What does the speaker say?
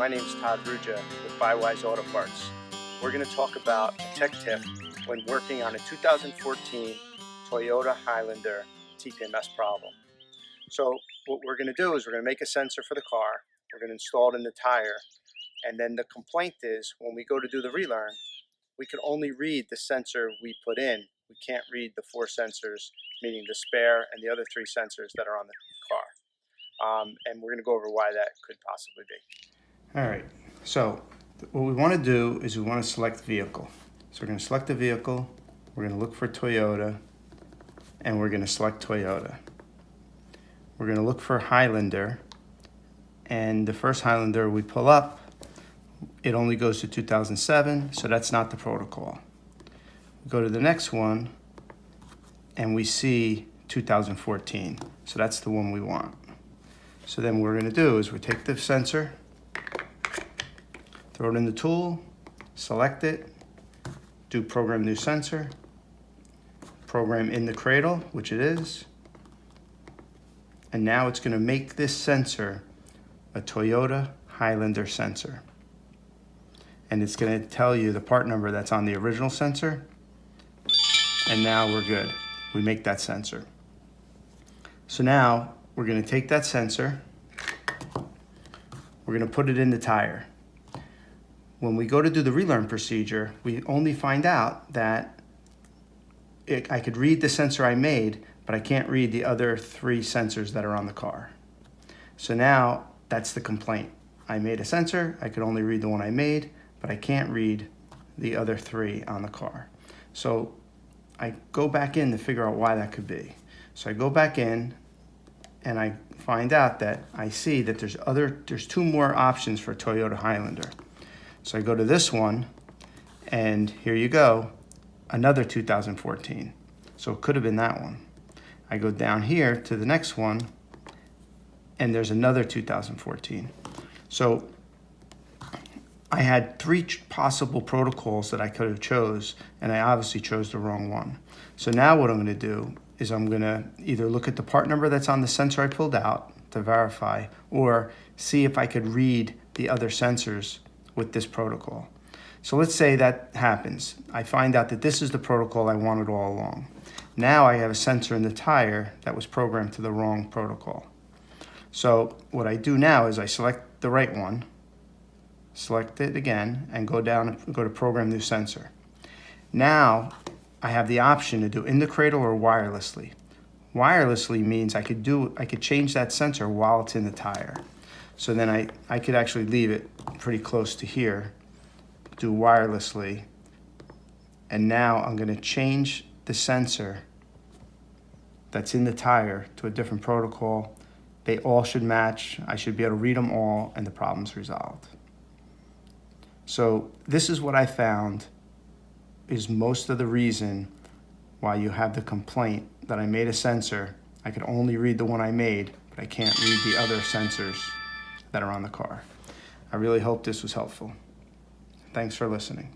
My name is Todd Ruja with Bywise Auto Parts. We're going to talk about a tech tip when working on a 2014 Toyota Highlander TPMS problem. So what we're going to do is we're going to make a sensor for the car, we're going to install it in the tire, and then the complaint is when we go to do the relearn, we can only read the sensor we put in. We can't read the 4 sensors, meaning the spare and the other 3 sensors that are on the car. And we're going to go over why that could possibly be. All right, so what we want to do is we want to select vehicle. So we're going to select the vehicle, we're going to look for Toyota, and we're going to select Toyota. We're going to look for Highlander, and the first Highlander we pull up, it only goes to 2007, so that's not the protocol. We go to the next one, and we see 2014, so that's the one we want. So then what we're going to do is we take the sensor, throw it in the tool, select it, do program new sensor, program in the cradle, which it is, and now it's going to make this sensor a Toyota Highlander sensor. And it's going to tell you the part number that's on the original sensor, and now we're good. We make that sensor. So now we're going to take that sensor, we're going to put it in the tire. When we go to do the relearn procedure, we only find out that I could read the sensor I made, but I can't read the other 3 sensors that are on the car. So now that's the complaint. I made a sensor, I could only read the one I made, but I can't read the other 3 on the car. So I go back in to figure out why that could be. So I go back in and I find out that I see that there's 2 more options for Toyota Highlander. So I go to this one, and here you go, another 2014. So it could have been that one. I go down here to the next one, and there's another 2014. So I had 3 possible protocols that I could have chose, and I obviously chose the wrong one. So now what I'm going to do is I'm going to either look at the part number that's on the sensor I pulled out to verify, or see if I could read the other sensors with this protocol. So let's say that happens. I find out that this is the protocol I wanted all along. Now I have a sensor in the tire that was programmed to the wrong protocol. So what I do now is I select the right one, select it again, and go down and go to program new sensor. Now I have the option to do in the cradle or wirelessly. Wirelessly means I could change that sensor while it's in the tire. So then I could actually leave it pretty close to here, do wirelessly, and now I'm going to change the sensor that's in the tire to a different protocol. They all should match. I should be able to read them all, and the problem's resolved. So this is what I found is most of the reason why you have the complaint that I made a sensor, I could only read the one I made, but I can't read the other sensors that are on the car. I really hope this was helpful. Thanks for listening.